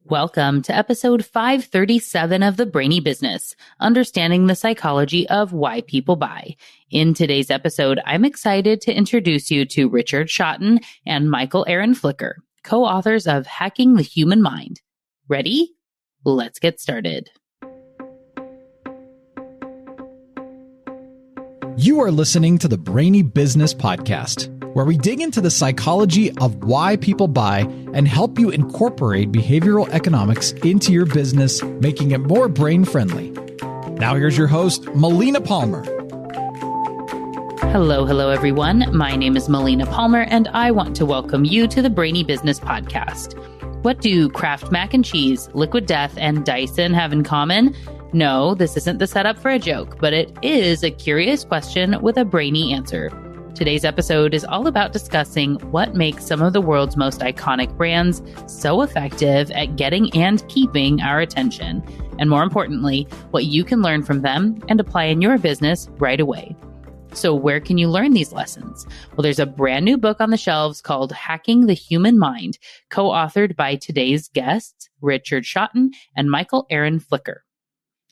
Welcome to episode 537 of the Brainy Business, understanding the psychology of why people buy. In today's episode, I'm excited to introduce you to Richard Shotton and MichaelAaron Flicker, co-authors of Hacking the Human Mind. Ready? Let's get started. You are listening to the Brainy Business Podcast, where we dig into the psychology of why people buy and help you incorporate behavioral economics into your business, making it more brain-friendly. Now here's your host, Melina Palmer. Hello, everyone. My name is Melina Palmer, and I want to welcome you to the Brainy Business Podcast. What do Kraft Mac and Cheese, Liquid Death, and Dyson have in common? No, this isn't the setup for a joke, but it is a curious question with a brainy answer. Today's episode is all about discussing what makes some of the world's most iconic brands so effective at getting and keeping our attention, and more importantly, what you can learn from them and apply in your business right away. So where can you learn these lessons? Well, there's a brand new book on the shelves called Hacking the Human Mind, co-authored by today's guests, Richard Shotton and MichaelAaron Flicker.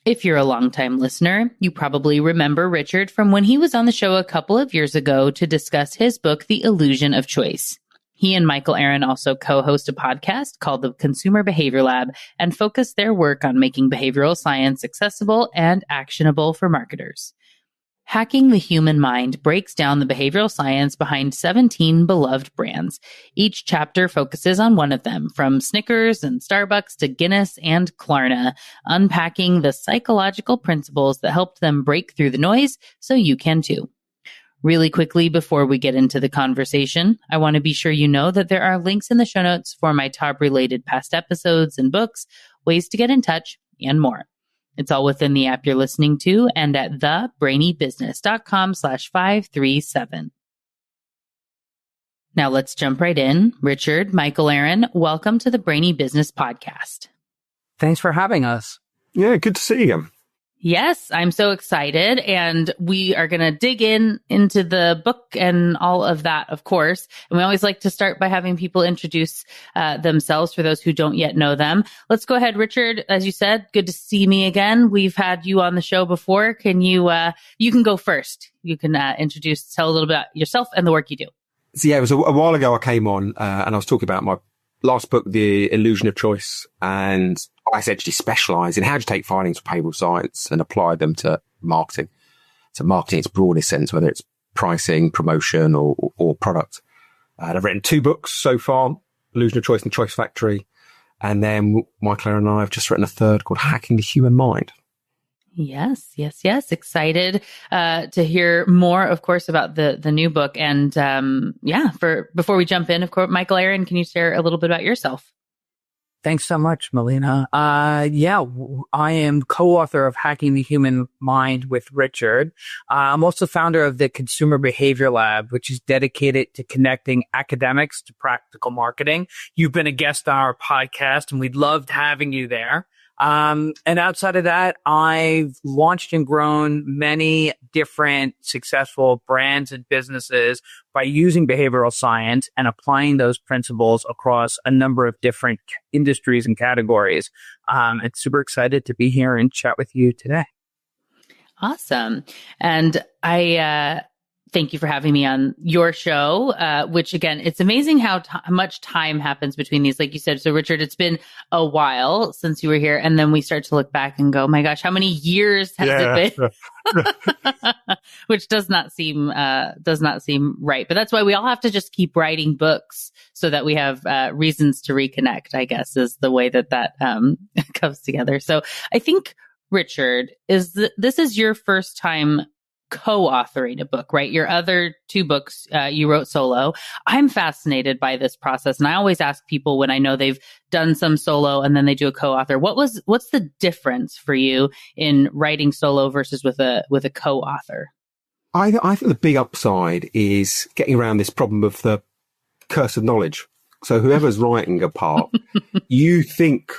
If you're a longtime listener, you probably remember Richard from when he was on the show a couple of years ago to discuss his book, The Illusion of Choice. He and MichaelAaron also co-host a podcast called the Consumer Behavior Lab and focus their work on making behavioral science accessible and actionable for marketers. Hacking the Human Mind breaks down the behavioral science behind 17 beloved brands. Each chapter focuses on one of them, from Snickers and Starbucks to Guinness and Klarna, unpacking the psychological principles that helped them break through the noise so you can too. Really quickly, before we get into the conversation, I want to be sure you know that there are links in the show notes for my top-related past episodes and books, ways to get in touch, and more. It's all within the app you're listening to and at thebrainybusiness.com/537. Now let's jump right in. Richard, MichaelAaron, welcome to the Brainy Business Podcast. Thanks for having us. Yeah, good to see you. Yes, I'm so excited. And we are going to dig into the book and all of that, of course. And we always like to start by having people introduce themselves for those who don't yet know them. Let's go ahead, Richard. As you said, good to see me again. We've had you on the show before. Can you can go first. You can tell a little bit about yourself and the work you do. So yeah, it was a while ago I came on and I was talking about my last book, The Illusion of Choice, and I essentially specialize in how to take findings from behavioral science and apply them to marketing. So marketing in its broadest sense, whether it's pricing, promotion, or product. And I've written 2 books so far, Illusion of Choice and Choice Factory. And then Michael and I have just written a third called Hacking the Human Mind. Yes. Excited to hear more, of course, about the new book. And before we jump in, of course, MichaelAaron, can you share a little bit about yourself? Thanks so much, Melina. I am co-author of Hacking the Human Mind with Richard. I'm also founder of the Consumer Behavior Lab, which is dedicated to connecting academics to practical marketing. You've been a guest on our podcast, and we'd loved having you there. And outside of that, I've launched and grown many different successful brands and businesses by using behavioral science and applying those principles across a number of different industries and categories. It's super excited to be here and chat with you today. Awesome. And I thank you for having me on your show, which again, it's amazing how much time happens between these, like you said. So Richard, it's been a while since you were here. And then we start to look back and go, my gosh, how many years has it been? Which does not seem right. But that's why we all have to just keep writing books so that we have reasons to reconnect, I guess, is the way that comes together. So I think, Richard, this is your first time co-authoring a book, right? Your other 2 books you wrote solo. I'm fascinated by this process, and I always ask people when I know they've done some solo and then they do a co-author, what's the difference for you in writing solo versus with a co-author? I think the big upside is getting around this problem of the curse of knowledge. So whoever's writing a part, you think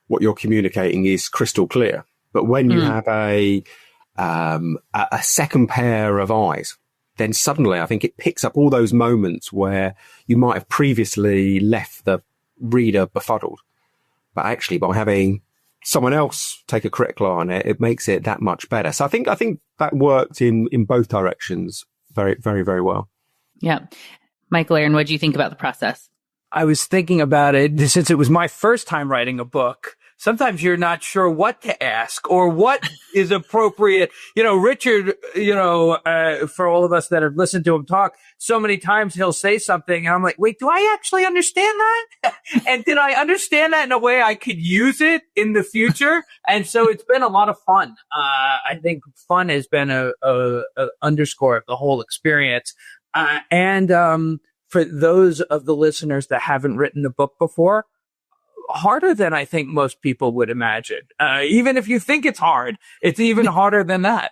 what you're communicating is crystal clear, but when you have a second pair of eyes, then suddenly I think it picks up all those moments where you might have previously left the reader befuddled. But actually, by having someone else take a critical eye on it, it makes it that much better. So I think that worked in both directions very, very, very well. Yeah. MichaelAaron, what do you think about the process? I was thinking about it since it was my first time writing a book. Sometimes you're not sure what to ask or what is appropriate. Richard, for all of us that have listened to him talk, so many times he'll say something and I'm like, wait, do I actually understand that? And did I understand that in a way I could use it in the future? And so it's been a lot of fun. I think fun has been a underscore of the whole experience. For those of the listeners that haven't written a book before, harder than I think most people would imagine. Even if you think it's hard, it's even harder than that.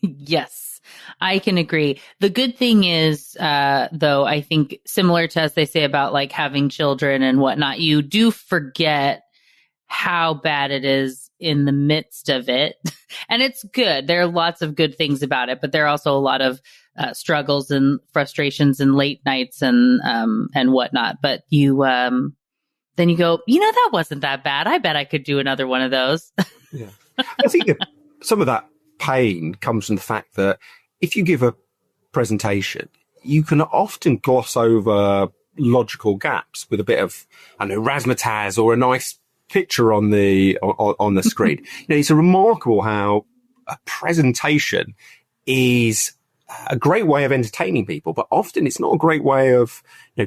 Yes, I can agree. The good thing is, though, I think similar to as they say about like having children and whatnot, you do forget how bad it is in the midst of it. And it's good. There are lots of good things about it, but there are also a lot of struggles and frustrations and late nights and whatnot. But then you go, that wasn't that bad. I bet I could do another one of those. Yeah. I think some of that pain comes from the fact that if you give a presentation, you can often gloss over logical gaps with a bit of, razzmatazz or a nice picture on the screen. It's remarkable how a presentation is a great way of entertaining people, but often it's not a great way of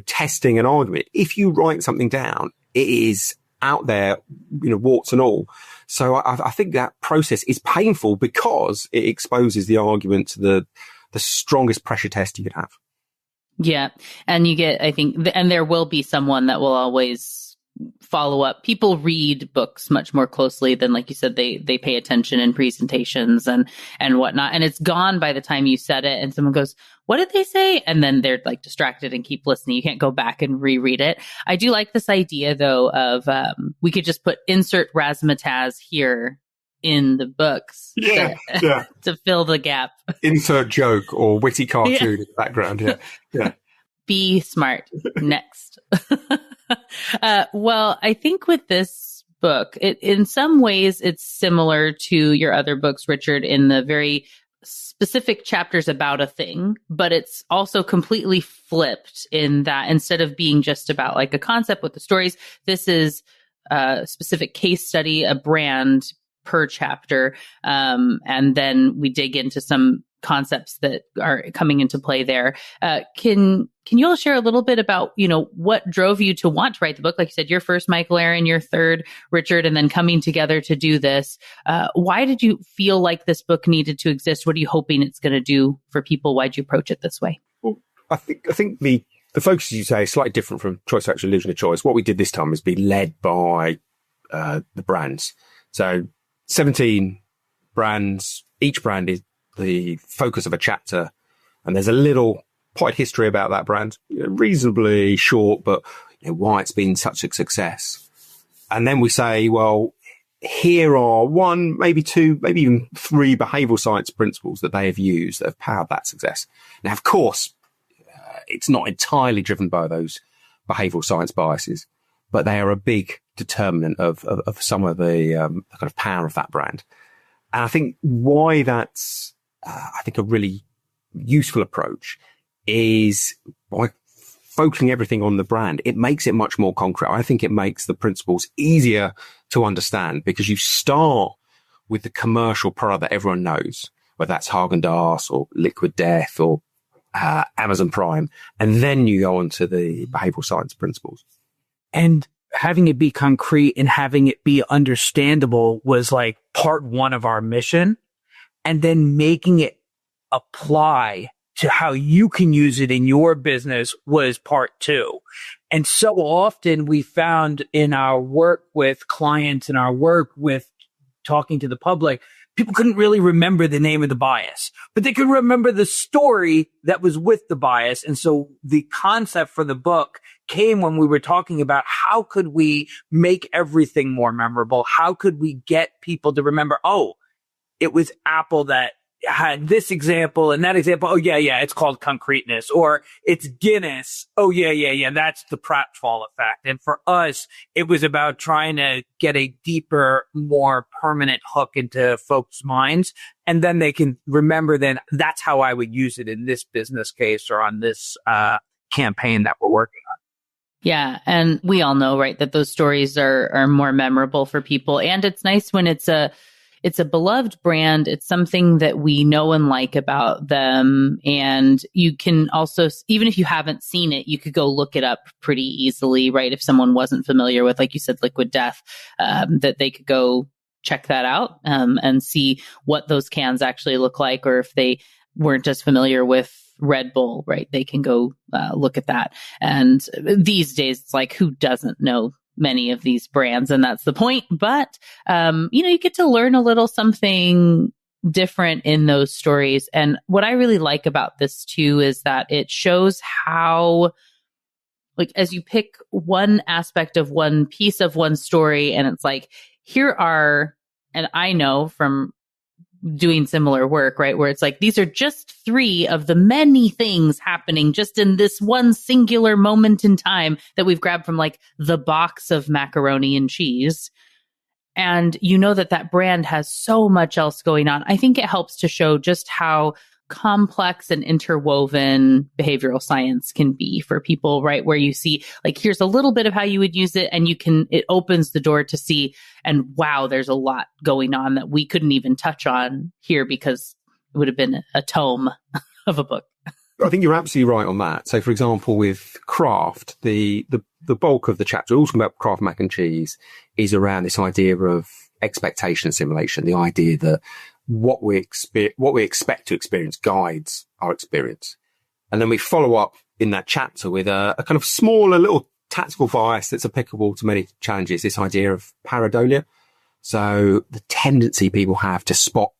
testing an argument. If you write something down, it is out there, warts and all. So I think that process is painful because it exposes the argument to the strongest pressure test you could have. Yeah. And you get, I think, and there will be someone that will always follow up. People read books much more closely than, like you said, they pay attention in presentations and whatnot. And it's gone by the time you said it and someone goes, what did they say? And then they're like distracted and keep listening. You can't go back and reread it. I do like this idea though of, we could just put insert razzmatazz here in the books to fill the gap. Insert joke or witty cartoon in the background. Yeah. Be smart. Next. Well, I think with this book, in some ways, it's similar to your other books, Richard, in the very specific chapters about a thing, but it's also completely flipped in that instead of being just about like a concept with the stories, this is a specific case study, a brand per chapter. And then we dig into some concepts that are coming into play there. Can you all share a little bit about, what drove you to want to write the book? Like you said, your first MichaelAaron, your third Richard, and then coming together to do this. Why did you feel like this book needed to exist? What are you hoping it's going to do for people? Why'd you approach it this way? Well, I think the focus, as you say, is slightly different from Choice Factor Illusion of Choice. What we did this time is be led by the brands. So 17 brands, each brand is the focus of a chapter, and there's a little potted history about that brand, reasonably short, but why it's been such a success. And then we say, well, here are one, maybe two, maybe even three behavioral science principles that they have used that have powered that success. Now, of course, it's not entirely driven by those behavioral science biases, but they are a big determinant of some of the kind of power of that brand. And I think why that's a really useful approach is by focusing everything on the brand. It makes it much more concrete. I think it makes the principles easier to understand because you start with the commercial product that everyone knows, whether that's Haagen-Dazs or Liquid Death or Amazon Prime, and then you go on to the behavioral science principles. And having it be concrete and having it be understandable was like part one of our mission. And then making it apply to how you can use it in your business was part two. And so often we found in our work with clients and our work with talking to the public, people couldn't really remember the name of the bias, but they could remember the story that was with the bias. And so the concept for the book came when we were talking about how could we make everything more memorable? How could we get people to remember, oh, it was Apple that had this example and that example. Oh, yeah, it's called concreteness. Or it's Guinness. Oh, yeah, that's the pratfall effect. And for us, it was about trying to get a deeper, more permanent hook into folks' minds. And then they can remember then that's how I would use it in this business case or on this campaign that we're working on. Yeah. And we all know, right, that those stories are more memorable for people. And it's nice when it's a beloved brand. It's something that we know and like about them. And you can also, even if you haven't seen it, you could go look it up pretty easily, right? If someone wasn't familiar with, like you said, Liquid Death, that they could go check that out and see what those cans actually look like. Or if they weren't as familiar with Red Bull, right? They can go look at that. And these days, it's like, who doesn't know many of these brands? And that's the point. But, you get to learn a little something different in those stories. And what I really like about this too is that it shows how, like, as you pick one aspect of one piece of one story, and it's like, here are, and I know from doing similar work, right? Where it's like, these are just 3 of the many things happening just in this one singular moment in time that we've grabbed from like the box of macaroni and cheese. And you know that brand has so much else going on. I think it helps to show just how complex and interwoven behavioral science can be for people, right? Where you see, like, here's a little bit of how you would use it, and it opens the door to see, and wow, there's a lot going on that we couldn't even touch on here because it would have been a tome of a book. I think you're absolutely right on that. So, for example, with Kraft, the bulk of the chapter, all talking about Kraft Mac and Cheese, is around this idea of expectation assimilation, the idea that what we expect to experience guides our experience. And then we follow up in that chapter with a kind of smaller little tactical bias that's applicable to many challenges, this idea of pareidolia. So the tendency people have to spot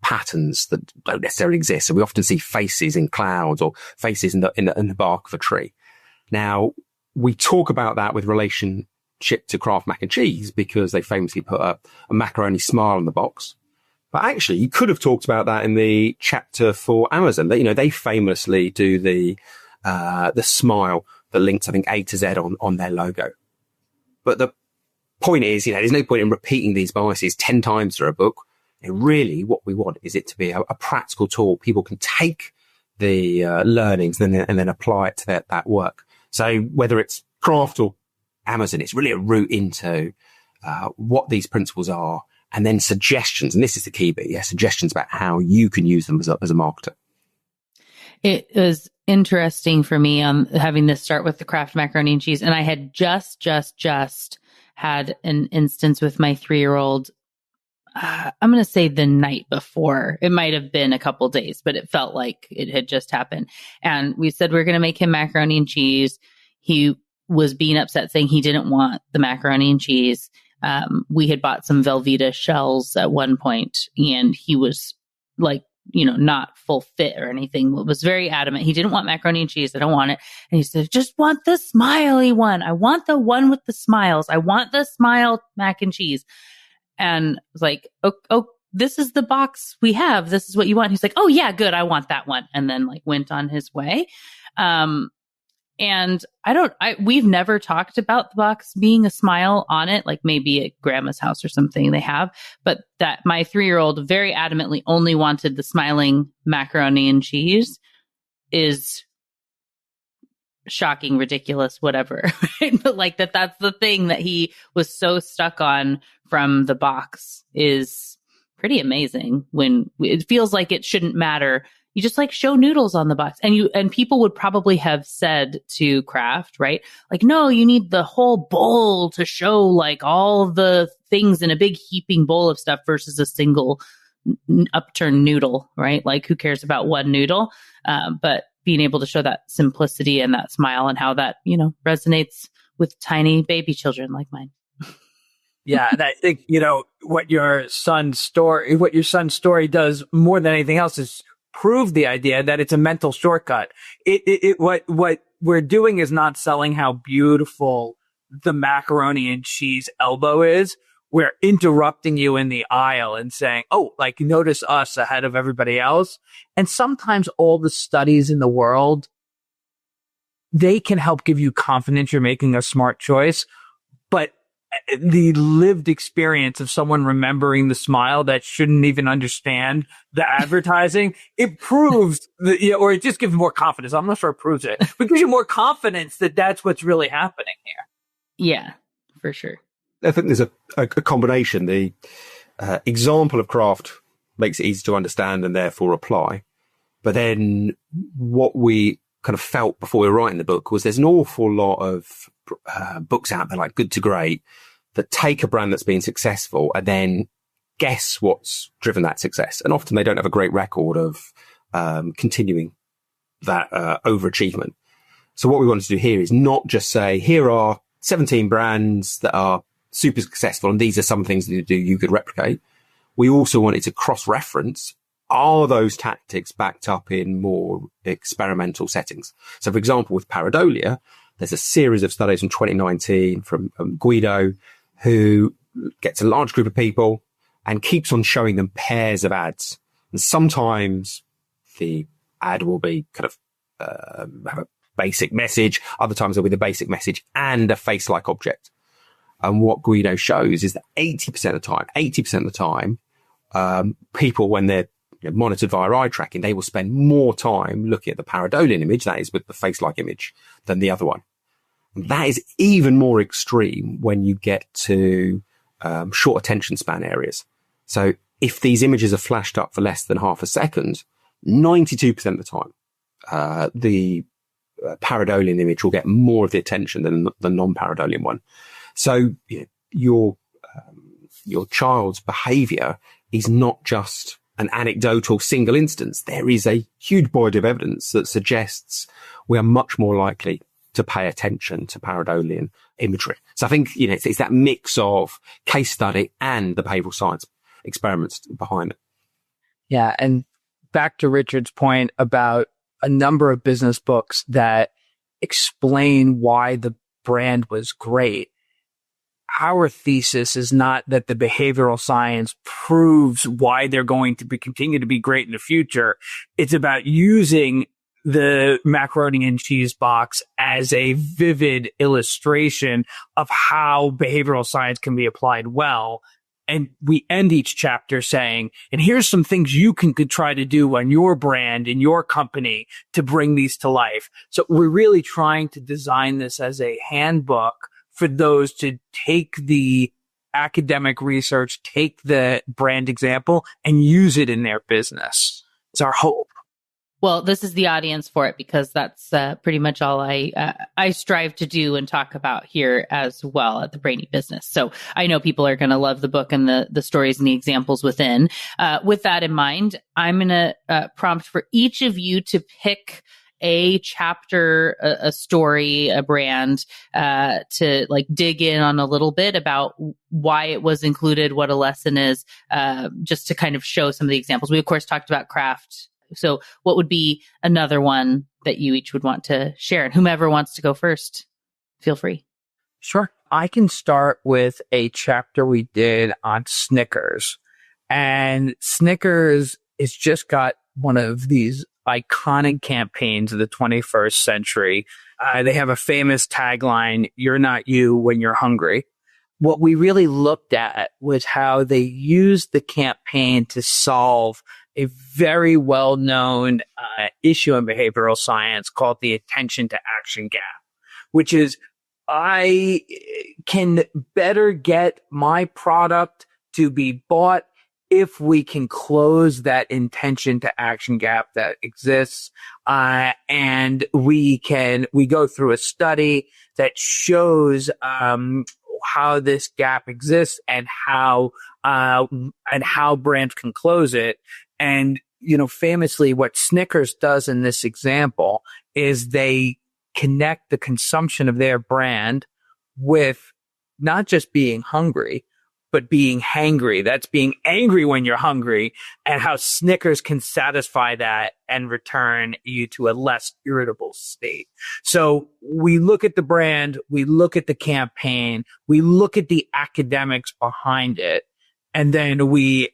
patterns that don't necessarily exist. So we often see faces in clouds or faces in the bark of a tree. Now, we talk about that with relationship to Kraft Mac and Cheese because they famously put a macaroni smile on the box. But actually, you could have talked about that in the chapter for Amazon. That, they famously do the smile that links, I think, A to Z on their logo. But the point is, there's no point in repeating these biases 10 times through a book. And really, what we want is it to be a practical tool. People can take the learnings and then apply it to that work. So whether it's Kraft or Amazon, it's really a route into what these principles are. And then suggestions, and this is the key bit, suggestions about how you can use them as a marketer. It was interesting for me having this start with the Kraft macaroni and cheese. And I had just had an instance with my 3-year-old, I'm going to say the night before. It might have been a couple days, but it felt like it had just happened. And we said we we're going to make him macaroni and cheese. He was being upset, saying he didn't want the macaroni and cheese. We had bought some Velveeta shells at one point, and he was like, not full fit or anything. Was very adamant. He didn't want macaroni and cheese. I don't want it. And he said, just want the smiley one. I want the one with the smiles. I want the smile mac and cheese. And I was like, oh, this is the box we have. This is what you want. He's like, oh yeah, good. I want that one. And then went on his way. And we've never talked about the box being a smile on it, like maybe at grandma's house or something they have, but that my 3-year-old very adamantly only wanted the smiling macaroni and cheese is shocking, ridiculous, whatever. Right? But that's the thing that he was so stuck on from the box is pretty amazing when it feels like it shouldn't matter. You just show noodles on the box, and people would probably have said to Kraft, right? No, you need the whole bowl to show all the things in a big heaping bowl of stuff versus a single upturned noodle, right? Who cares about one noodle? But being able to show that simplicity and that smile and how that, resonates with tiny baby children like mine. Yeah, and I think, what your son's story does more than anything else is prove the idea that it's a mental shortcut. What we're doing is not selling how beautiful the macaroni and cheese elbow is. we're interrupting you in the aisle and saying, oh, like, notice us ahead of everybody else. And sometimes all the studies in the world, they can help give you confidence you're making a smart choice. But the lived experience of someone remembering the smile that shouldn't even understand the advertising, it proves that, or it just gives more confidence. I'm not sure it proves it, but it gives you more confidence that that's what's really happening here. Yeah, for sure. I think there's a combination. The example of Kraft makes it easy to understand and therefore apply. But then what we kind of felt before we were writing the book was there's an awful lot of books out there like Good to Great that take a brand that's been successful and then guess what's driven that success. And often they don't have a great record of continuing that overachievement. So what we wanted to do here is not just say, here are 17 brands that are super successful and these are some things that you could replicate. We also wanted to cross-reference, are those tactics backed up in more experimental settings? So, for example, with pareidolia, there's a series of studies from 2019 from Guido, who gets a large group of people and keeps on showing them pairs of ads. And sometimes the ad will be kind of have a basic message. Other times there'll be the basic message and a face-like object. And what Guido shows is that 80% of the time, people, when they're monitored via eye tracking, they will spend more time looking at the pareidolian image, that is with the face-like image, than the other one. And that is even more extreme when you get to short attention span areas. So if these images are flashed up for less than half a second, 92% of the time, the pareidolian image will get more of the attention than the non-pareidolian one. So your child's behavior is not just an anecdotal single instance. There is a huge body of evidence that suggests we are much more likely to pay attention to pareidolia imagery. So I think, it's that mix of case study and the behavioral science experiments behind it. Yeah. And back to Richard's point about a number of business books that explain why the brand was great. Our thesis is not that the behavioral science proves why they're going to continue to be great in the future. It's about using the macaroni and cheese box as a vivid illustration of how behavioral science can be applied well. And we end each chapter saying, and here's some things you could try to do on your brand, in your company, to bring these to life. So we're really trying to design this as a handbook for those to take the academic research, take the brand example, and use it in their business. It's our hope. Well, this is the audience for it, because that's pretty much all I strive to do and talk about here as well at the Brainy Business. So I know people are going to love the book and the stories and the examples within. With that in mind, I'm going to prompt for each of you to pick a chapter, a story, a brand, to dig in on a little bit about why it was included, what a lesson is, just to kind of show some of the examples. We, of course, talked about Kraft. So what would be another one that you each would want to share? And whomever wants to go first, feel free. Sure. I can start with a chapter we did on Snickers. And Snickers has just got one of these iconic campaigns of the 21st century. They have a famous tagline, "You're not you when you're hungry." What we really looked at was how they used the campaign to solve a very well-known issue in behavioral science called the attention to action gap, which is I can better get my product to be bought if we can close that intention to action gap that exists. And we go through a study that shows how this gap exists and how brands can close it. And, famously what Snickers does in this example is they connect the consumption of their brand with not just being hungry, but being hangry. That's being angry when you're hungry, and how Snickers can satisfy that and return you to a less irritable state. So we look at the brand, we look at the campaign, we look at the academics behind it, and then we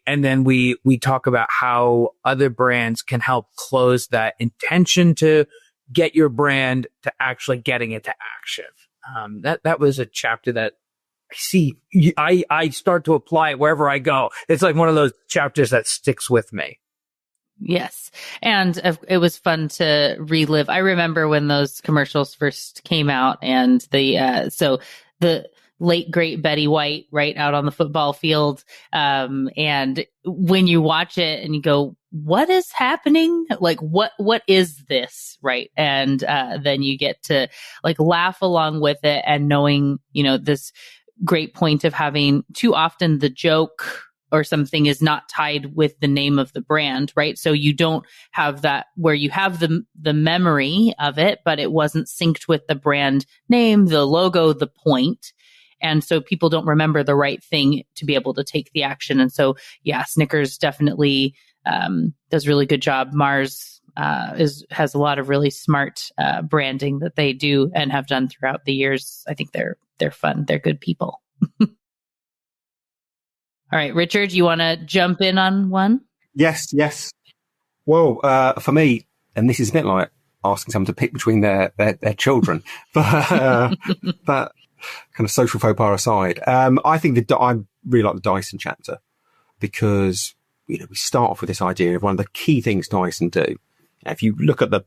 talk about how other brands can help close that intention to get your brand to actually getting it to action. That was a chapter that I start to apply it wherever I go. It's like one of those chapters that sticks with me. Yes. And it was fun to relive. I remember when those commercials first came out, and the late great Betty White, right, out on the football field. And when you watch it and you go, what is happening? Like, what is this? Right. And then you get to like laugh along with it, and knowing, this great point of having too often the joke or something is not tied with the name of the brand, right? So you don't have that where you have the memory of it, but it wasn't synced with the brand name, the logo, the point. And so people don't remember the right thing to be able to take the action. And so, yeah, Snickers definitely does a really good job. Mars has a lot of really smart branding that they do and have done throughout the years. I think they're fun. They're good people. All right, Richard, you want to jump in on one? Yes. Well, for me, and this is a bit like asking someone to pick between their children, but kind of social faux pas aside, I think I really like the Dyson chapter, because we start off with this idea of one of the key things Dyson do. If you look at the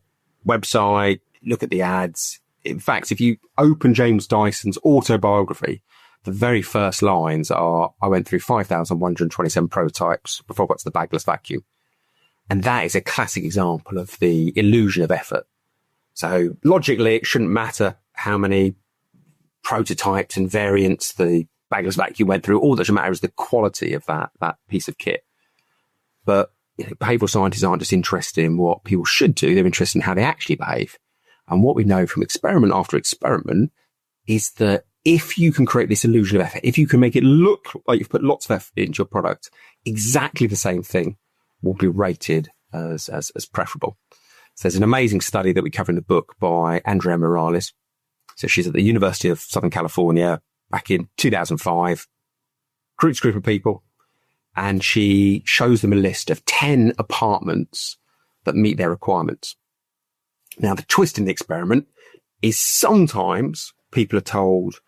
website, look at the ads, in fact, if you open James Dyson's autobiography, the very first lines are, I went through 5,127 prototypes before I got to the bagless vacuum. And that is a classic example of the illusion of effort. So logically, it shouldn't matter how many prototypes and variants the bagless vacuum went through. All that should matter is the quality of that piece of kit. But behavioral scientists aren't just interested in what people should do. They're interested in how they actually behave. And what we know from experiment after experiment is that if you can create this illusion of effort, if you can make it look like you've put lots of effort into your product, exactly the same thing will be rated as preferable. So there's an amazing study that we cover in the book by Andrea Morales. So she's at the University of Southern California back in 2005, recruits a group of people, and she shows them a list of 10 apartments that meet their requirements. Now, the twist in the experiment is sometimes people are told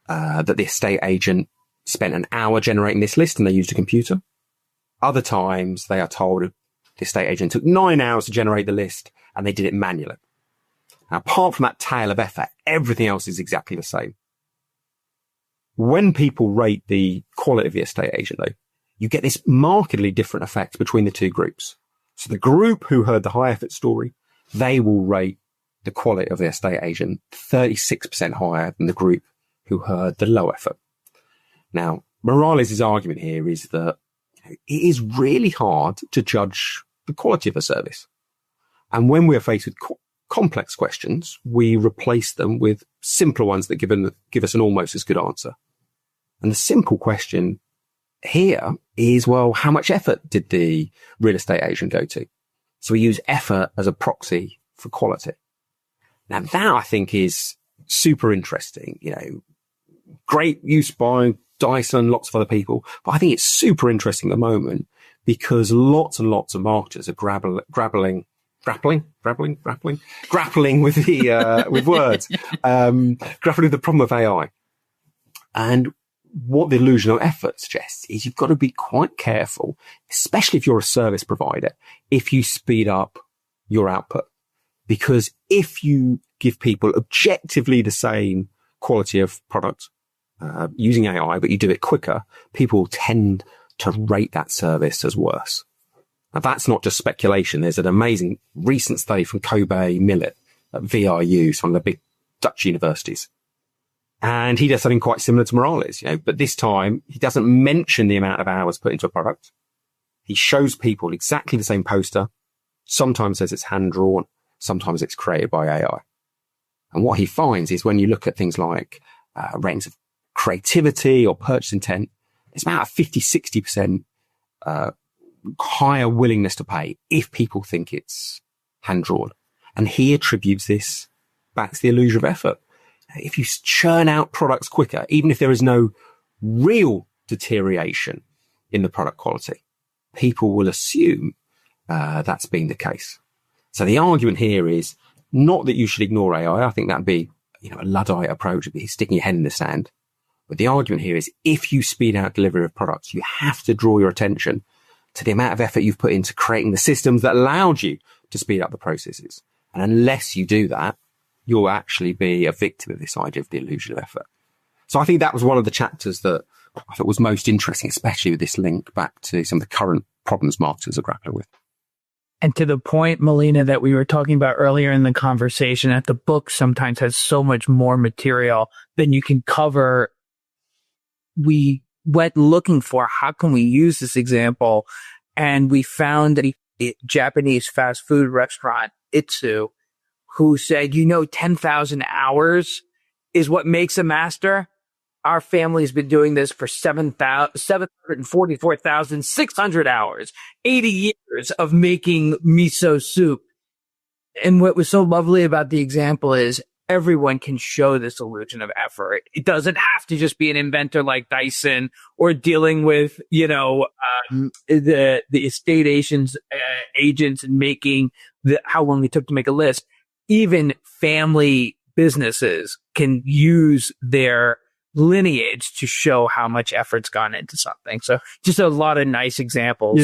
that the estate agent spent an hour generating this list and they used a computer. Other times they are told the estate agent took 9 hours to generate the list and they did it manually. Now, apart from that tale of effort, everything else is exactly the same. When people rate the quality of the estate agent, though, you get this markedly different effect between the two groups. So the group who heard the high effort story, they will rate the quality of the estate agent 36% higher than the group who heard the low effort. Now, Morales' argument here is that it is really hard to judge the quality of a service. And when we're faced with complex questions, we replace them with simpler ones that give us an almost as good answer. And the simple question here is, well, how much effort did the real estate agent go to? So we use effort as a proxy for quality. Now that I think is super interesting, great use by Dyson, lots of other people, but I think it's super interesting at the moment because lots and lots of marketers are grappling with the, with words, grappling with the problem of AI. And what the illusion of effort suggests is you've got to be quite careful, especially if you're a service provider, if you speed up your output. Because if you give people objectively the same quality of product using AI, but you do it quicker, people tend to rate that service as worse. Now, that's not just speculation. There's an amazing recent study from Kobe Millet at VRU, it's one of the big Dutch universities. And he does something quite similar to Morales, but this time he doesn't mention the amount of hours put into a product. He shows people exactly the same poster. Sometimes says it's hand drawn. Sometimes it's created by AI. And what he finds is when you look at things like ratings of creativity or purchase intent, it's about a 50-60% higher willingness to pay if people think it's hand-drawn. And he attributes this back to the illusion of effort. If you churn out products quicker, even if there is no real deterioration in the product quality, people will assume that's been the case. So the argument here is not that you should ignore AI. I think that'd be, a Luddite approach, would be sticking your head in the sand. But the argument here is if you speed out delivery of products, you have to draw your attention to the amount of effort you've put into creating the systems that allowed you to speed up the processes. And unless you do that, you'll actually be a victim of this idea of the illusion of effort. So I think that was one of the chapters that I thought was most interesting, especially with this link back to some of the current problems marketers are grappling with. And to the point, Melina, that we were talking about earlier in the conversation, that the book sometimes has so much more material than you can cover. We went looking for how can we use this example, and we found a Japanese fast food restaurant, Itsu, who said, 10,000 hours is what makes a master. Our family's been doing this for 744,600 hours, 80 years of making miso soup. And what was so lovely about the example is everyone can show this illusion of effort. It doesn't have to just be an inventor like Dyson or dealing with, the estate agents and making how long it took to make a list. Even family businesses can use their lineage to show how much effort's gone into something. So just a lot of nice examples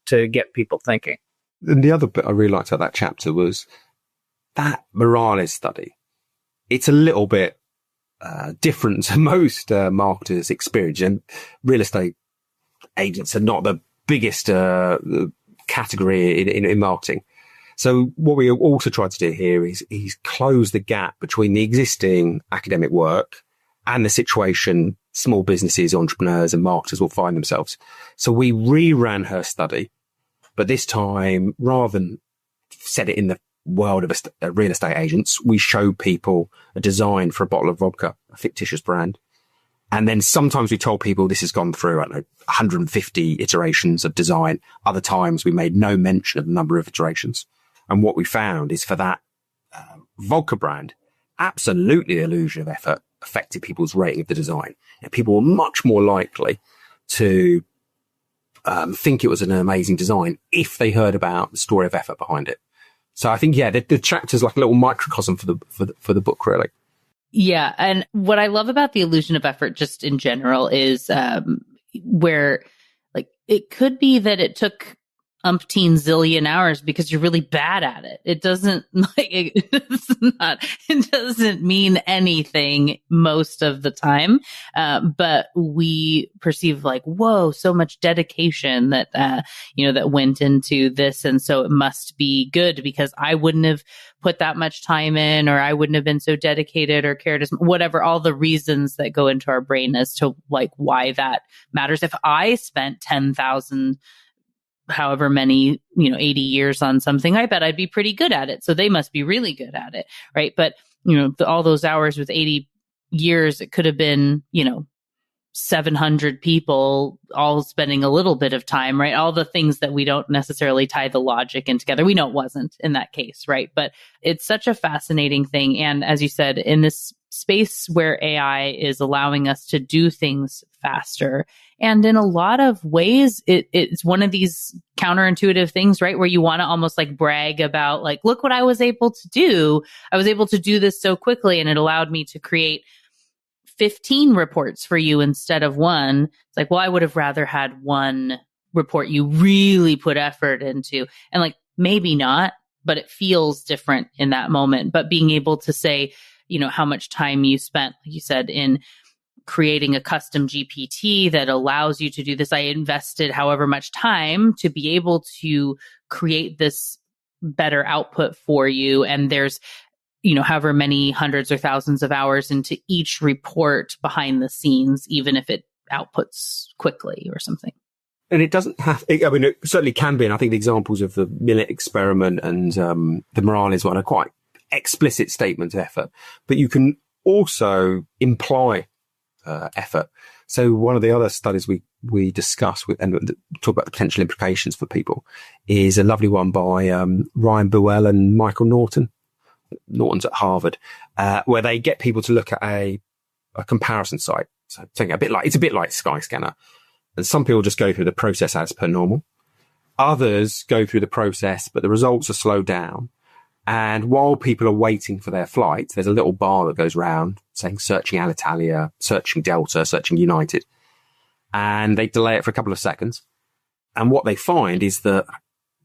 to get people thinking. And the other bit I really liked about that chapter was that Morales study. It's a little bit different to most marketers' experience, and real estate agents are not the biggest category in marketing. So what we also tried to do here is close the gap between the existing academic work and the situation small businesses, entrepreneurs and marketers will find themselves. So we reran her study, but this time, rather than set it in the world of real estate agents, we showed people a design for a bottle of vodka, a fictitious brand. And then sometimes we told people this has gone through, 150 iterations of design. Other times we made no mention of the number of iterations. And what we found is for that vodka brand, absolutely the illusion of effort affected people's rating of the design. And people were much more likely to think it was an amazing design if they heard about the story of effort behind it. So I think, the chapter's like a little microcosm for the book, really. Yeah. And what I love about the illusion of effort just in general is where it could be that it took umpteen zillion hours because you're really bad at it. It doesn't it doesn't mean anything most of the time. But we perceive whoa, so much dedication that, that went into this. And so it must be good because I wouldn't have put that much time in, or I wouldn't have been so dedicated or cared as whatever, all the reasons that go into our brain as to why that matters. If I spent 10,000 however many, 80 years on something, I bet I'd be pretty good at it. So they must be really good at it. Right. But, all those hours with 80 years, it could have been, 700 people all spending a little bit of time, right? All the things that we don't necessarily tie the logic in together. We know it wasn't in that case, right? But it's such a fascinating thing. And as you said, in this space where AI is allowing us to do things faster, and in a lot of ways, it's one of these counterintuitive things, right? Where you want to almost brag about look what I was able to do. I was able to do this so quickly, and it allowed me to create 15 reports for you instead of one. It's I would have rather had one report you really put effort into. And maybe not, but it feels different in that moment. But being able to say, how much time you spent, like you said, in creating a custom GPT that allows you to do this. I invested however much time to be able to create this better output for you. And there's however many hundreds or thousands of hours into each report behind the scenes, even if it outputs quickly or something. And it doesn't have, it certainly can be. And I think the examples of the Millet experiment and the Morales one are quite explicit statements of effort. But you can also imply effort. So one of the other studies we discuss with and talk about the potential implications for people is a lovely one by Ryan Buell and Michael Norton. Norton's at Harvard, where they get people to look at a comparison site. So it's a bit like Skyscanner. And some people just go through the process as per normal. Others go through the process, but the results are slowed down. And while people are waiting for their flight, there's a little bar that goes around saying searching Alitalia, searching Delta, searching United. And they delay it for a couple of seconds. And what they find is that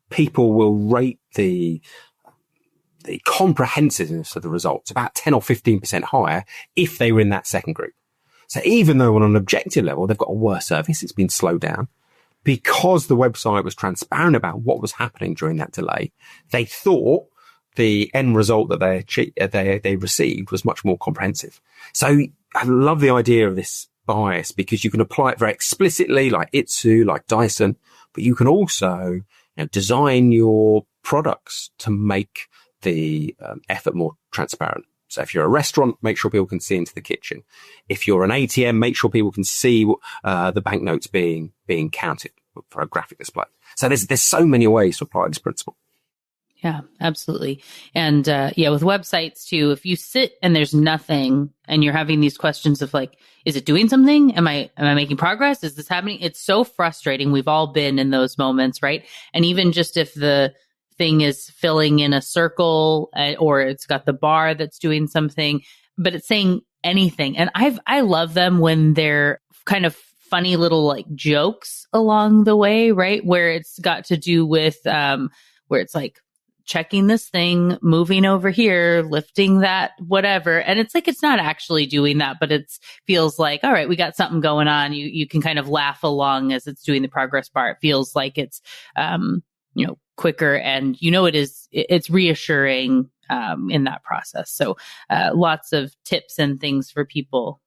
people will rate the comprehensiveness of the results about 10 or 15% higher if they were in that second group. So even though on an objective level, they've got a worse service, it's been slowed down, because the website was transparent about what was happening during that delay, they thought the end result that they received was much more comprehensive. So I love the idea of this bias because you can apply it very explicitly, like Itsu, like Dyson, but you can also design your products to make the effort more transparent. So if you're a restaurant, make sure people can see into the kitchen. If you're an ATM, make sure people can see the banknotes being counted for a graphic display. So there's so many ways to apply this principle. Yeah, absolutely. And with websites too, if you sit and there's nothing and you're having these questions of like, is it doing something? Am I making progress? Is this happening? It's so frustrating. We've all been in those moments, right? And even just if the thing is filling in a circle or it's got the bar that's doing something, but it's saying anything. And I love them when they're kind of funny little like jokes along the way, right? Where it's got to do with, where it's like, checking this thing, moving over here, lifting that, whatever. And it's like, it's not actually doing that, but it feels like, all right, we got something going on. You can kind of laugh along as it's doing the progress bar. It feels like it's, quicker and it's reassuring, in that process. So, lots of tips and things for people.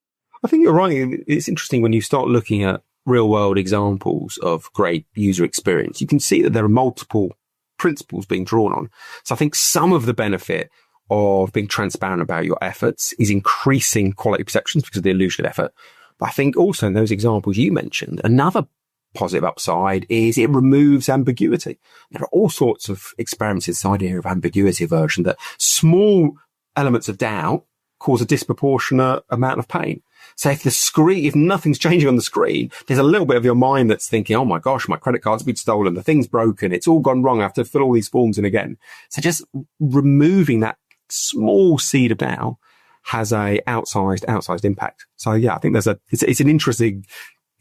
I think you're right. It's interesting when you start looking at real world examples of great user experience, you can see that there are multiple principles being drawn on. So I think some of the benefit of being transparent about your efforts is increasing quality perceptions because of the illusion of effort. But I think also in those examples you mentioned, another positive upside is it removes ambiguity. There are all sorts of experiments in this idea of ambiguity aversion, that small elements of doubt cause a disproportionate amount of pain. So if nothing's changing on the screen, there's a little bit of your mind that's thinking, oh my gosh, my credit card's been stolen, the thing's broken, it's all gone wrong, I have to fill all these forms in again. So just removing that small seed of doubt has a outsized impact. So yeah, I think it's an interesting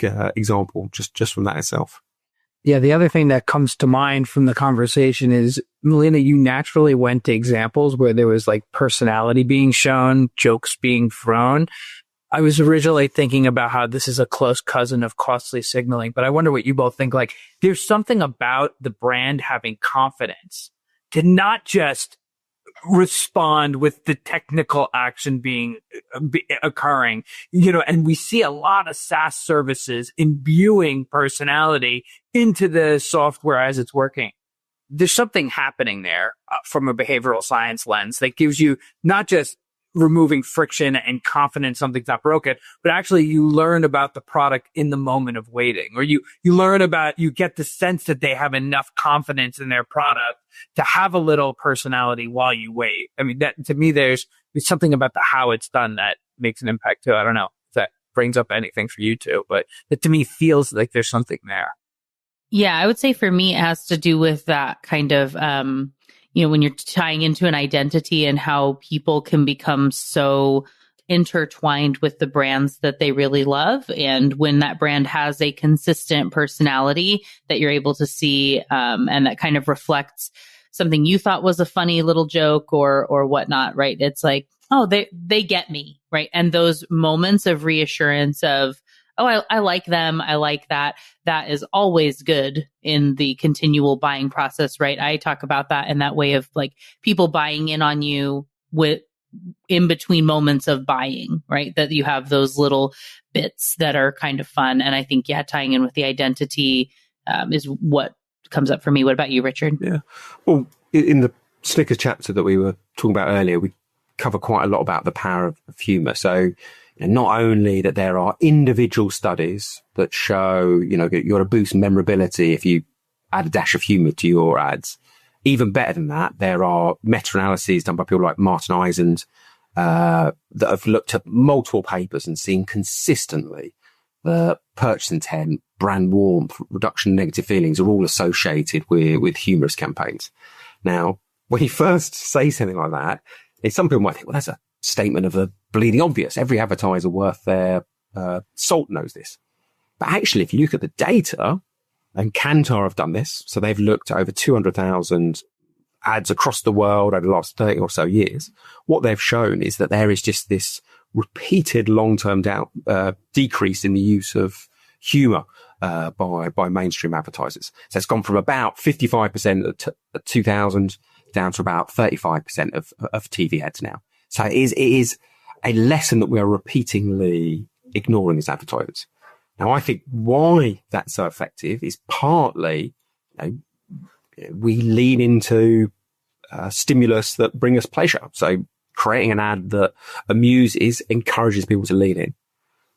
example just from that itself. Yeah, the other thing that comes to mind from the conversation is, Melina, you naturally went to examples where there was like personality being shown, jokes being thrown. I was originally thinking about how this is a close cousin of costly signaling, but I wonder what you both think. Like, there's something about the brand having confidence to not just respond with the technical action occurring, and we see a lot of SaaS services imbuing personality into the software as it's working. There's something happening there from a behavioral science lens that gives you not just removing friction and confidence something's not broken, but actually you learn about the product in the moment of waiting, or you get the sense that they have enough confidence in their product to have a little personality while you wait. I mean, that to me, there's something about the how it's done that makes an impact too. I don't know if that brings up anything for you too, but it to me feels like there's something there. Yeah, I would say for me, it has to do with that kind of, when you're tying into an identity and how people can become so intertwined with the brands that they really love. And when that brand has a consistent personality that you're able to see, and that kind of reflects something you thought was a funny little joke or whatnot, right? It's like, oh, they get me, right? And those moments of reassurance of, oh, I like them. I like that. That is always good in the continual buying process, right? I talk about that in that way of like people buying in on you with in between moments of buying, right? That you have those little bits that are kind of fun. And I think, tying in with the identity is what comes up for me. What about you, Richard? Yeah. Well, in the Snickers chapter that we were talking about earlier, we cover quite a lot about the power of humor. So And not only that there are individual studies that show, you're going to boost memorability if you add a dash of humor to your ads. Even better than that, there are meta-analyses done by people like Martin Eisend that have looked at multiple papers and seen consistently that purchase intent, brand warmth, reduction in negative feelings are all associated with humorous campaigns. Now, when you first say something like that, some people might think, well, that's a statement of the bleeding obvious. Every advertiser worth their salt knows this. But actually, if you look at the data, and Kantar have done this, so they've looked at over 200,000 ads across the world over the last 30 or so years. What they've shown is that there is just this repeated long-term decrease in the use of humor by mainstream advertisers. So it's gone from about 55% at 2000 down to about 35% of TV ads now. So it is a lesson that we are repeatedly ignoring as advertisers. Now, I think why that's so effective is partly, we lean into stimulus that bring us pleasure. So creating an ad that amuses, encourages people to lean in.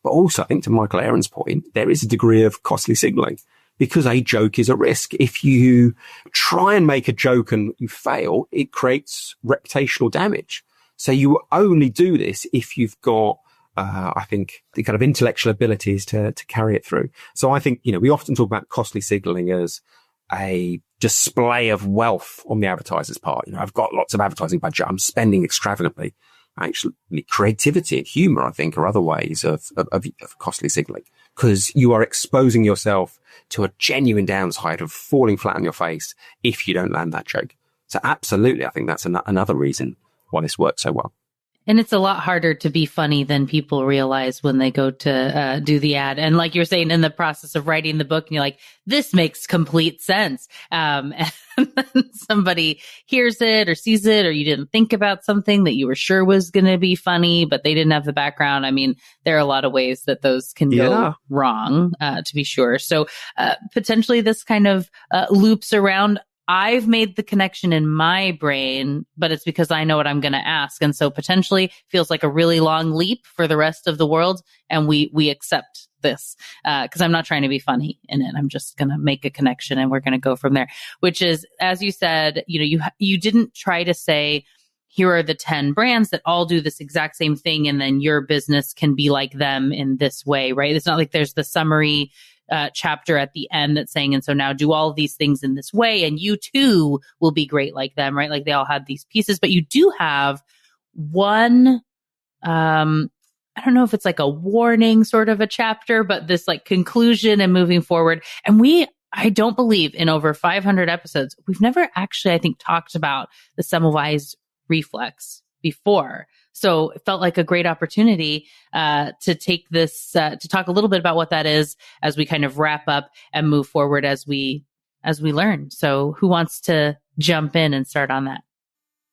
But also, I think to MichaelAaron's point, there is a degree of costly signaling because a joke is a risk. If you try and make a joke and you fail, it creates reputational damage. So you only do this if you've got, I think, the kind of intellectual abilities to carry it through. So I think, we often talk about costly signaling as a display of wealth on the advertiser's part. I've got lots of advertising budget. I'm spending extravagantly. Actually, creativity and humor, I think, are other ways of costly signaling because you are exposing yourself to a genuine downside of falling flat on your face if you don't land that joke. So absolutely, I think that's another reason why this works so well. And it's a lot harder to be funny than people realize when they go to do the ad. And like you're saying, in the process of writing the book, and you're like, this makes complete sense. And then somebody hears it or sees it, or you didn't think about something that you were sure was going to be funny, but they didn't have the background. I mean, there are a lot of ways that those can go wrong, to be sure. So potentially this kind of loops around. I've made the connection in my brain, but it's because I know what I'm going to ask. And so potentially feels like a really long leap for the rest of the world. And we accept this, because I'm not trying to be funny in it. I'm just going to make a connection and we're going to go from there, which is, as you said, you didn't try to say, here are the 10 brands that all do this exact same thing. And then your business can be like them in this way, right? It's not like there's the summary chapter at the end that's saying, and so now do all of these things in this way, and you too will be great like them, right? Like they all had these pieces, but you do have one, I don't know if it's like a warning sort of a chapter, but this like conclusion and moving forward. And I don't believe in over 500 episodes, we've never actually, I think, talked about the Semmelweis reflex before. So it felt like a great opportunity to take this, to talk a little bit about what that is as we kind of wrap up and move forward as we learn. So who wants to jump in and start on that?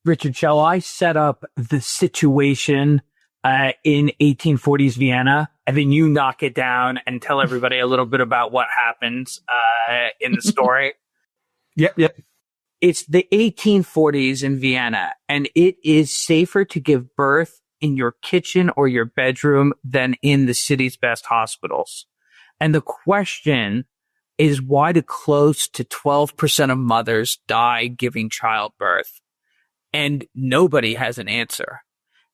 Richard, shall I set up the situation in 1840s Vienna, and then you knock it down and tell everybody a little bit about what happens in the story? Yep. It's the 1840s in Vienna, and it is safer to give birth in your kitchen or your bedroom than in the city's best hospitals. And the question is, why do close to 12% of mothers die giving childbirth? And nobody has an answer.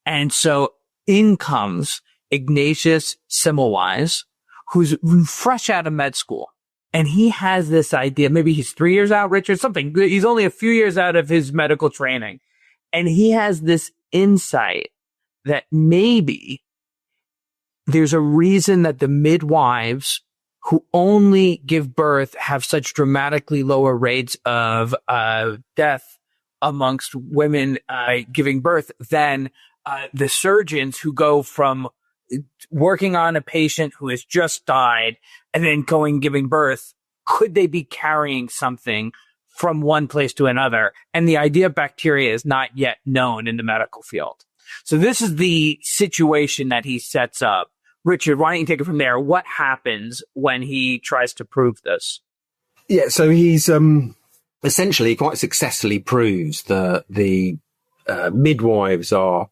And so in comes Ignatius Semmelweis, who's fresh out of med school. And he has this idea, maybe he's 3 years out, Richard, something. He's only a few years out of his medical training. And he has this insight that maybe there's a reason that the midwives who only give birth have such dramatically lower rates of death amongst women giving birth than the surgeons who go from working on a patient who has just died and then giving birth. Could they be carrying something from one place to another? And the idea of bacteria is not yet known in the medical field. So this is the situation that he sets up. Richard, why don't you take it from there? What happens when he tries to prove this? Yeah, so he's essentially quite successfully proves that the midwives are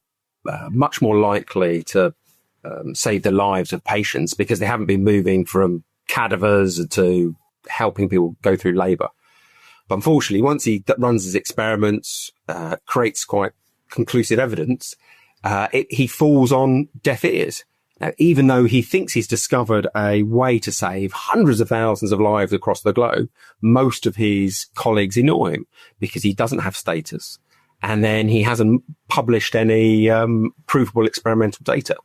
much more likely to save the lives of patients because they haven't been moving from cadavers to helping people go through labour. But unfortunately, once he runs his experiments, creates quite conclusive evidence, he falls on deaf ears. Now, even though he thinks he's discovered a way to save hundreds of thousands of lives across the globe, most of his colleagues ignore him because he doesn't have status. And then he hasn't published any provable experimental data.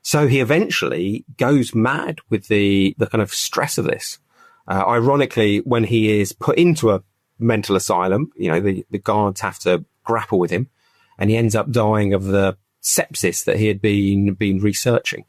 So he eventually goes mad with the kind of stress of this. Ironically, when he is put into a mental asylum, the guards have to grapple with him, and he ends up dying of the sepsis that he had been researching.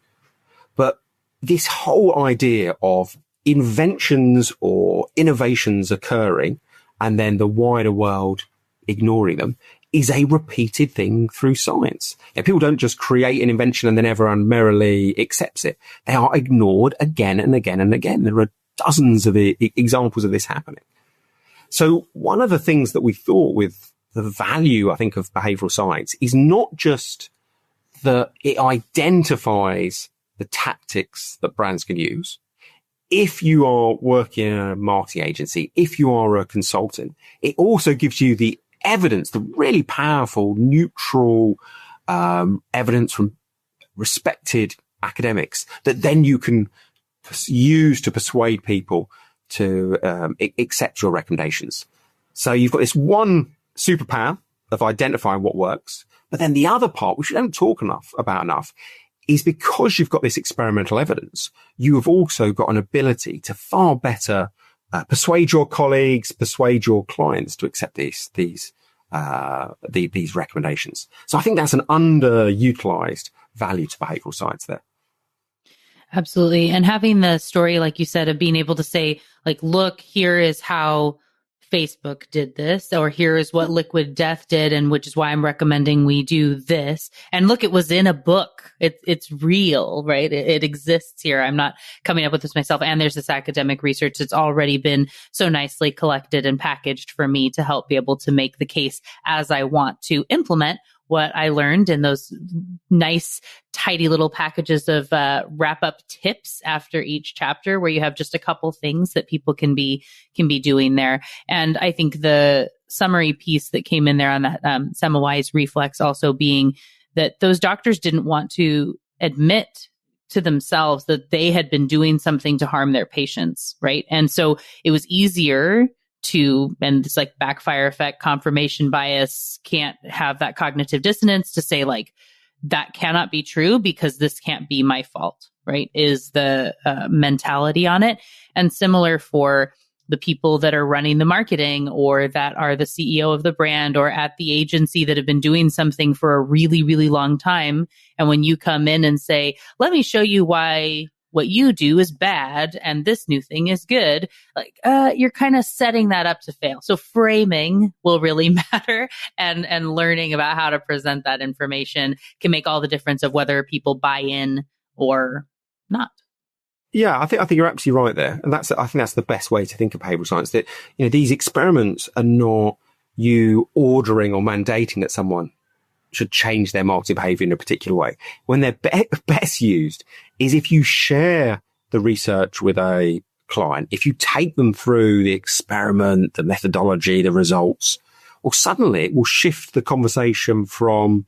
But this whole idea of inventions or innovations occurring and then the wider world ignoring them is a repeated thing through science. People don't just create an invention and then everyone merrily accepts it. They are ignored again and again and again. There are dozens of examples of this happening. So one of the things that we thought with the value, I think, of behavioral science is not just that it identifies the tactics that brands can use. If you are working in a marketing agency, if you are a consultant, it also gives you the evidence, the really powerful, neutral evidence from respected academics that then you can use to persuade people to accept your recommendations. So you've got this one superpower of identifying what works. But then the other part, which we don't talk about enough, is because you've got this experimental evidence, you have also got an ability to far better persuade your colleagues, persuade your clients to accept these recommendations. So I think that's an underutilized value to behavioral science there. Absolutely. And having the story, like you said, of being able to say, like, look, here is how Facebook did this, or here is what Liquid Death did, and which is why I'm recommending we do this. And look, it was in a book. It's real, right? It exists here. I'm not coming up with this myself. And there's this academic research that's already been so nicely collected and packaged for me to help be able to make the case as I want to implement what I learned in those nice, tidy little packages of wrap up tips after each chapter, where you have just a couple things that people can be doing there. And I think the summary piece that came in there on that Semmelweis reflex also being that those doctors didn't want to admit to themselves that they had been doing something to harm their patients, right? And so it was easier and it's like backfire effect, confirmation bias, can't have that cognitive dissonance to say, like, that cannot be true because this can't be my fault, right? Is the mentality on it. And similar for the people that are running the marketing or that are the CEO of the brand or at the agency that have been doing something for a really, really long time. And when you come in and say, let me show you why what you do is bad and this new thing is good, like, you're kind of setting that up to fail. So framing will really matter, and learning about how to present that information can make all the difference of whether people buy in or not. Yeah, I think you're absolutely right there. And I think that's the best way to think of behavioral science, that, these experiments are not you ordering or mandating that someone should change their marketing behavior in a particular way. When they're best used is if you share the research with a client, if you take them through the experiment, the methodology, the results, or suddenly it will shift the conversation from,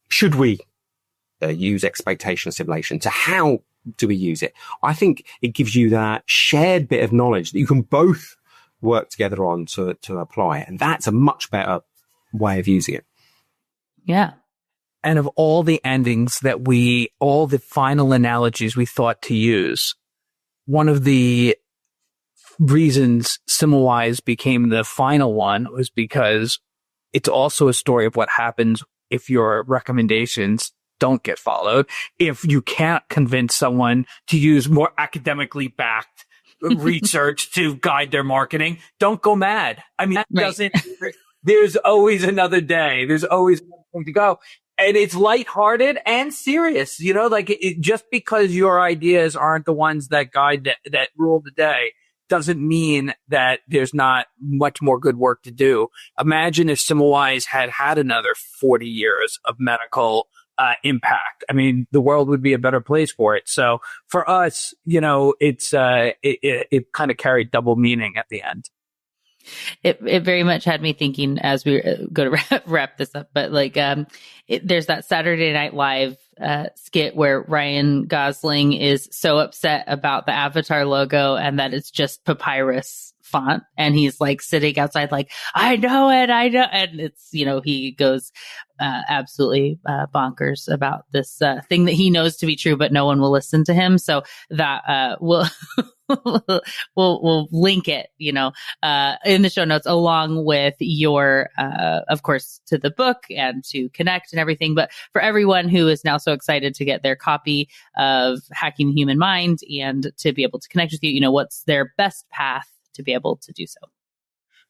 should we use expectation assimilation to how do we use it? I think it gives you that shared bit of knowledge that you can both work together on to apply. And that's a much better way of using it. Yeah. And of all the endings all the final analogies we thought to use, one of the reasons Semmelweis became the final one was because it's also a story of what happens if your recommendations don't get followed. If you can't convince someone to use more academically backed research to guide their marketing, don't go mad. I mean, that doesn't, there's always another day. There's always another thing to go. And it's lighthearted and serious, just because your ideas aren't the ones that guide that rule the day doesn't mean that there's not much more good work to do. Imagine if Semmelweis had another 40 years of medical impact. I mean, the world would be a better place for it. So for us, it kind of carried double meaning at the end. It very much had me thinking as we go to wrap this up, but there's that Saturday Night Live skit where Ryan Gosling is so upset about the Avatar logo and that it's just papyrus font, and he's like sitting outside like, I know it, and it's, he goes absolutely bonkers about this thing that he knows to be true, but no one will listen to him. So that we'll link it, in the show notes, along with your, of course, to the book and to connect and everything. But for everyone who is now so excited to get their copy of Hacking the Human Mind and to be able to connect with you, what's their best path to be able to do so?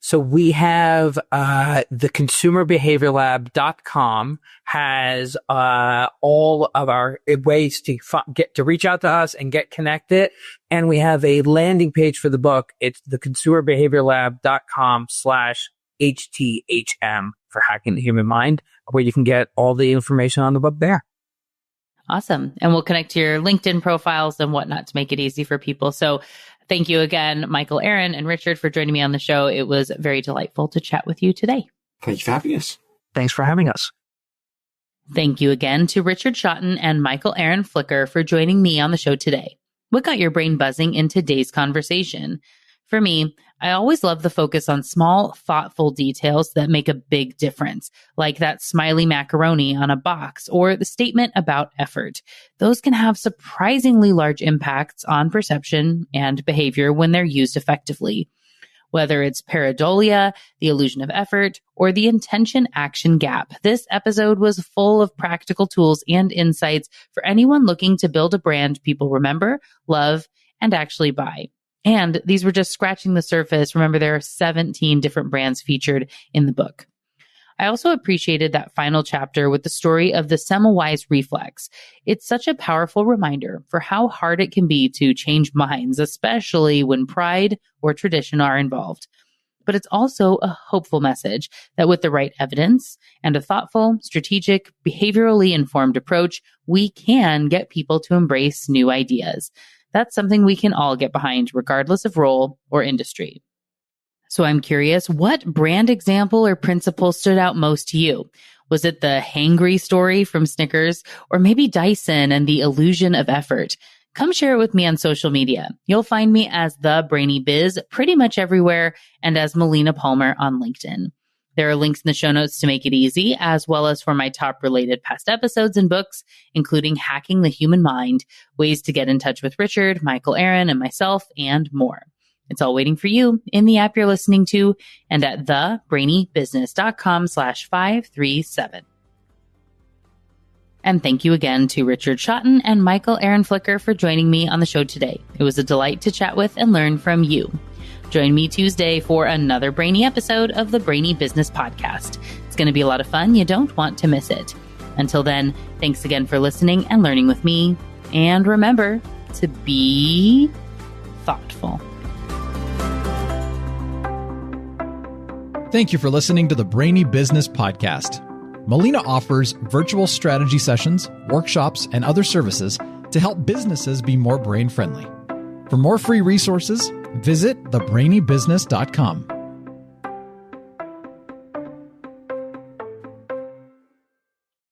So we have the consumerbehaviorlab.com has all of our ways to get to reach out to us and get connected. And we have a landing page for the book. It's the consumerbehaviorlab.com/HTHM for Hacking the Human Mind, where you can get all the information on the book there. Awesome. And we'll connect to your LinkedIn profiles and whatnot to make it easy for people. So thank you again, MichaelAaron and Richard, for joining me on the show. It was very delightful to chat with you today. Thank you for having us. Thanks for having us. Thank you again to Richard Shotton and MichaelAaron Flicker for joining me on the show today. What got your brain buzzing in today's conversation? For me, I always love the focus on small, thoughtful details that make a big difference, like that smiley macaroni on a box or the statement about effort. Those can have surprisingly large impacts on perception and behavior when they're used effectively. Whether it's pareidolia, the illusion of effort, or the intention-action gap, this episode was full of practical tools and insights for anyone looking to build a brand people remember, love, and actually buy. And these were just scratching the surface. Remember, there are 17 different brands featured in the book. I also appreciated that final chapter with the story of the Semmelweis reflex. It's such a powerful reminder for how hard it can be to change minds, especially when pride or tradition are involved. But it's also a hopeful message that with the right evidence and a thoughtful, strategic, behaviorally informed approach, we can get people to embrace new ideas. That's something we can all get behind, regardless of role or industry. So I'm curious, what brand example or principle stood out most to you? Was it the hangry story from Snickers, or maybe Dyson and the illusion of effort? Come share it with me on social media. You'll find me as the Brainy Biz pretty much everywhere, and as Melina Palmer on LinkedIn. There are links in the show notes to make it easy, as well as for my top related past episodes and books, including Hacking the Human Mind, ways to get in touch with Richard, MichaelAaron, and myself, and more. It's all waiting for you in the app you're listening to and at thebrainybusiness.com/537. And thank you again to Richard Shotton and MichaelAaron Flicker for joining me on the show today. It was a delight to chat with and learn from you. Join me Tuesday for another brainy episode of the Brainy Business Podcast. It's going to be a lot of fun. You don't want to miss it. Until then, thanks again for listening and learning with me. And remember to be thoughtful. Thank you for listening to the Brainy Business Podcast. Melina offers virtual strategy sessions, workshops, and other services to help businesses be more brain-friendly. For more free resources, visit thebrainybusiness.com.